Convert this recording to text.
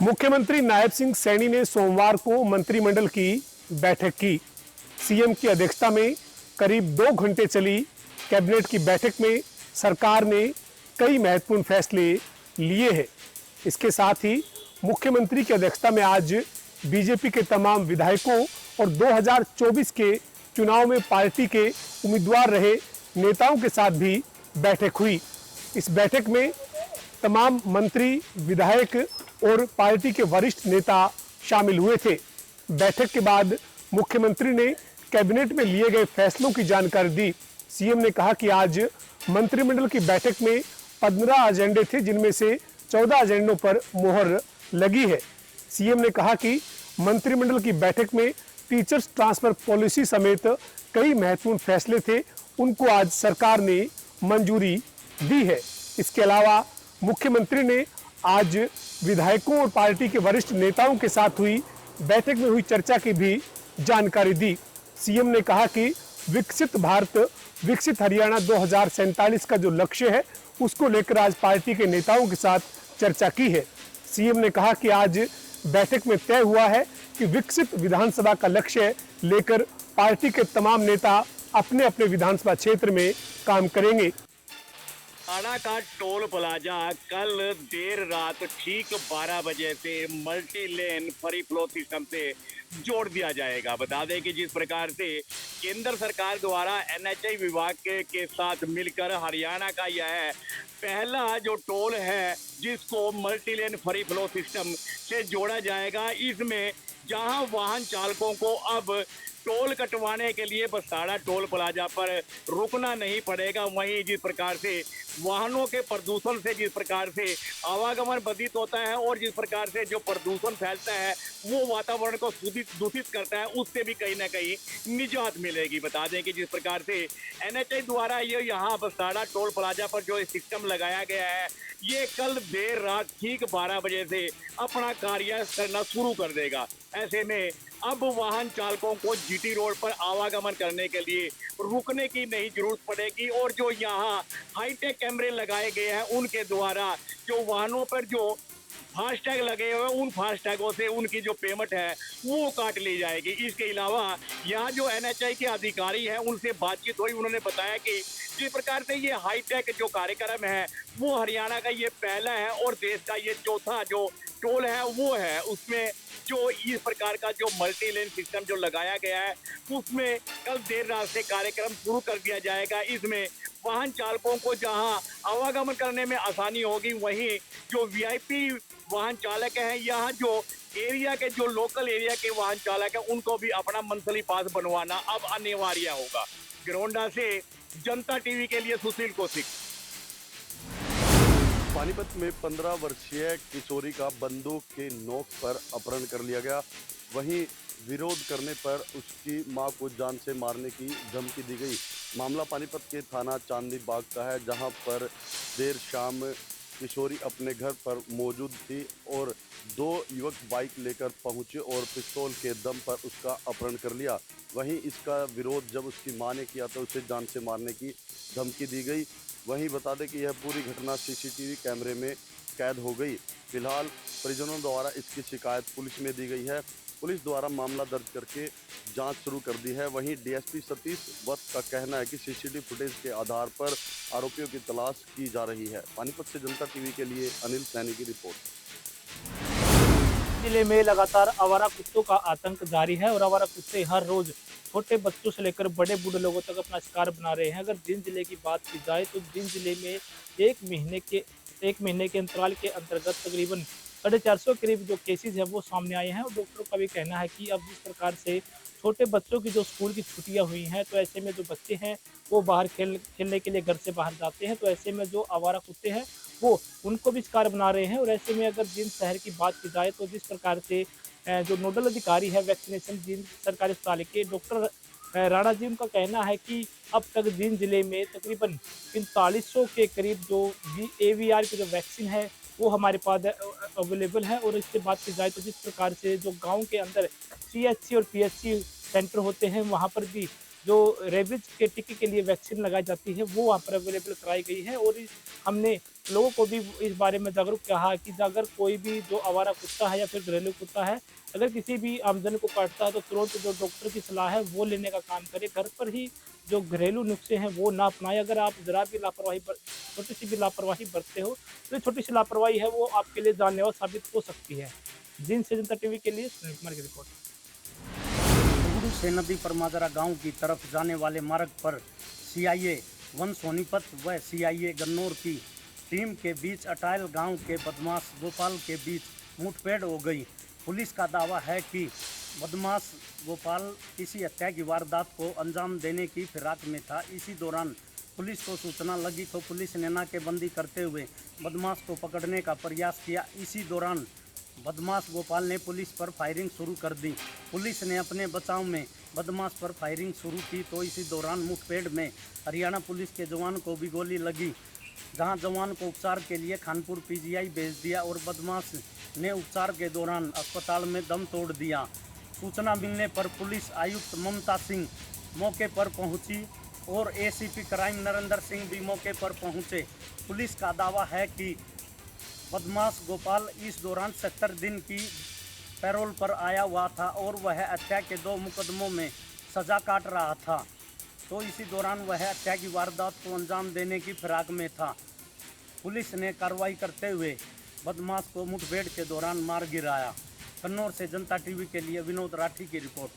मुख्यमंत्री नायब सिंह सैनी ने सोमवार को मंत्रिमंडल की बैठक की। सीएम की अध्यक्षता में करीब 2 घंटे चली कैबिनेट की बैठक में सरकार ने कई महत्वपूर्ण फैसले लिए हैं। इसके साथ ही मुख्यमंत्री की अध्यक्षता में आज बीजेपी के तमाम विधायकों और 2024 के चुनाव में पार्टी के उम्मीदवार रहे नेताओं के साथ भी बैठक हुई। इस बैठक में तमाम मंत्री, विधायक और पार्टी के वरिष्ठ नेता शामिल हुए थे। बैठक के बाद मुख्यमंत्री ने कैबिनेट में लिए गए फैसलों की जानकारी दी। सीएम ने कहा कि आज मंत्रिमंडल की बैठक में 15 एजेंडे थे, जिनमें से 14 एजेंडों पर मोहर लगी है। सीएम ने कहा कि मंत्रिमंडल की बैठक में टीचर्स ट्रांसफर पॉलिसी समेत कई महत्वपूर्ण फैसले थे, उनको आज सरकार ने मंजूरी दी है। इसके अलावा मुख्यमंत्री ने आज विधायकों और पार्टी के वरिष्ठ नेताओं के साथ हुई बैठक में हुई चर्चा की भी जानकारी दी। सीएम ने कहा कि विकसित भारत विकसित हरियाणा 2047 का जो लक्ष्य है, उसको लेकर आज पार्टी के नेताओं के साथ चर्चा की है। सीएम ने कहा कि आज बैठक में तय हुआ है कि विकसित विधानसभा का लक्ष्य लेकर पार्टी के तमाम नेता अपने अपने विधानसभा क्षेत्र में काम करेंगे। थाना का टोल प्लाजा कल देर रात ठीक 12 बजे से multi lane free flow system से जोड़ दिया जाएगा। बता दें कि जिस प्रकार से केंद्र सरकार द्वारा एनएचआई विभाग के साथ मिलकर हरियाणा का यह पहला जो टोल है जिसको multi lane free flow system से जोड़ा जाएगा, इसमें जहां वाहन चालकों को अब टोल कटवाने के लिए बसाड़ा टोल प्लाजा पर रुकना नहीं पड़ेगा, वहीं जिस प्रकार से वाहनों के प्रदूषण से जिस प्रकार से आवागमन बाधित होता है और जिस प्रकार से जो प्रदूषण फैलता है वो वातावरण को दूषित करता है, उससे भी कहीं ना कहीं निजात मिलेगी। बता दें कि जिस प्रकार से एनएचआई द्वारा ये यहाँ बसाड़ा टोल प्लाजा पर जो सिस्टम लगाया गया है, ये कल देर रात ठीक 12 बजे से अपना कार्य करना शुरू कर देगा। ऐसे में अब वाहन चालकों को जीटी रोड पर आवागमन करने के लिए रुकने की नहीं जरूरत पड़ेगी और जो यहाँ हाईटेक कैमरे लगाए गए हैं उनके द्वारा जो वाहनों पर जो फास्टैग लगे हुए उन फास्टैगों से उनकी जो पेमेंट है वो काट ली जाएगी। इसके अलावा यहाँ जो एनएचआई के अधिकारी हैं उनसे बातचीत हुई, उन्होंने बताया कि जिस प्रकार से ये हाईटेक जो कार्यक्रम है वो हरियाणा का ये पहला है और देश का ये चौथा जो टोल है वो है, उसमें जो इस प्रकार का जो मल्टी लेन सिस्टम जो लगाया गया है उसमें कल देर रात से कार्यक्रम शुरू कर दिया जाएगा। इसमें वाहन चालकों को जहां आवागमन करने में आसानी होगी, वहीं जो वीआईपी वाहन चालक हैं, यहाँ जो एरिया के जो लोकल एरिया के वाहन चालक हैं उनको भी अपना मंथली पास बनवाना अब अनिवार्य होगा। गिरोंडा से जनता टीवी के लिए सुशील कौशिक। पानीपत में 15 वर्षीय किशोरी का बंदूक के नोक पर अपहरण कर लिया गया। वहीं विरोध करने पर उसकी मां को जान से मारने की धमकी दी गई। मामला पानीपत के थाना चांदनी बाग का है, जहां पर देर शाम किशोरी अपने घर पर मौजूद थी और 2 युवक बाइक लेकर पहुंचे और पिस्तौल के दम पर उसका अपहरण कर लिया। वहीं इसका विरोध जब उसकी मां ने किया तो उसे जान से मारने की धमकी दी गई। वहीं बता दें कि यह पूरी घटना सीसीटीवी कैमरे में कैद हो गई। फिलहाल परिजनों द्वारा इसकी शिकायत पुलिस में दी गई है। पुलिस द्वारा मामला दर्ज करके जांच शुरू कर दी है। वहीं डीएसपी सतीश वत्स का कहना है कि सीसीटीवी फुटेज के आधार पर आरोपियों की तलाश की जा रही है। पानीपत से जनता टीवी के लिए अनिल सैनी की रिपोर्ट। जिले में लगातार आवारा कुत्तों का आतंक जारी है और आवारा कुत्ते हर रोज छोटे बच्चों से लेकर बड़े बूढ़े लोगों तक अपना शिकार बना रहे हैं। अगर जींद जिले की बात की जाए तो जींद जिले में एक महीने के अंतराल के अंतर्गत तकरीबन 450 करीब जो केसेस हैं वो सामने आए हैं और डॉक्टरों का भी कहना है कि अब जिस प्रकार से छोटे बच्चों की जो स्कूल की छुट्टियां हुई हैं, तो ऐसे में जो बच्चे हैं वो बाहर खेलने के लिए घर से बाहर जाते हैं, तो ऐसे में जो आवारा कुत्ते हैं वो उनको भी शिकार बना रहे हैं। और ऐसे में अगर जींद शहर की बात की जाए तो जिस प्रकार से जो नोडल अधिकारी है वैक्सीनेशन जींद सरकारी अस्पताल के डॉक्टर राणा जी, उनका कहना है कि अब तक जींद जिले में तकरीबन 4500 के करीब जो AVR की जो वैक्सीन है वो हमारे पास अवेलेबल है। और इससे बात की जाए तो जिस प्रकार से जो गांव के अंदर CHC और PHC सेंटर होते हैं वहां पर भी जो रेबीज के टीके के लिए वैक्सीन लगाई जाती है वो वहाँ पर अवेलेबल कराई गई है। और हमने लोगों को भी इस बारे में जागरूक किया कि अगर कोई भी जो आवारा कुत्ता है या फिर घरेलू कुत्ता है, अगर किसी भी आमजन को काटता है तो तुरंत जो डॉक्टर की सलाह है वो लेने का काम करें। घर पर ही जो घरेलू नुस्खे हैं वो ना अपनाएं। अगर आप ज़रा भी छोटी सी भी लापरवाही बरतते हो तो ये छोटी सी लापरवाही है वो आपके लिए जानलेवा साबित हो सकती है। जींद से जनता टीवी के लिए सुनील कुमार की रिपोर्ट। गुरु से नदी पर माजरा गांव की तरफ जाने वाले मार्ग पर सीआईए वन सोनीपत व सीआईए गन्नौर की टीम के बीच अटायल गांव के बदमाश गोपाल के बीच मुठभेड़ हो गई। पुलिस का दावा है कि बदमाश गोपाल किसी हत्या की वारदात को अंजाम देने की फिराक में था। इसी दौरान पुलिस को सूचना लगी तो पुलिस ने नाकेबंदी करते हुए बदमाश को पकड़ने का प्रयास किया। इसी दौरान बदमाश गोपाल ने पुलिस पर फायरिंग शुरू कर दी। पुलिस ने अपने बचाव में बदमाश पर फायरिंग शुरू की तो इसी दौरान मुठभेड़ में हरियाणा पुलिस के जवान को भी गोली लगी, जहां जवान को उपचार के लिए खानपुर पीजीआई भेज दिया और बदमाश ने उपचार के दौरान अस्पताल में दम तोड़ दिया। सूचना मिलने पर पुलिस आयुक्त ममता सिंह मौके पर पहुंची और एसीपी क्राइम नरेंद्र सिंह भी मौके पर पहुंचे। पुलिस का दावा है कि बदमाश गोपाल इस दौरान 70 दिन की पैरोल पर आया हुआ था और वह हत्या के 2 मुकदमों में सजा काट रहा था, तो इसी दौरान वह हत्या की वारदात को अंजाम देने की फिराक में था। पुलिस ने कार्रवाई करते हुए बदमाश को मुठभेड़ के दौरान मार गिराया। कन्नौर से जनता टीवी के लिए विनोद राठी की रिपोर्ट।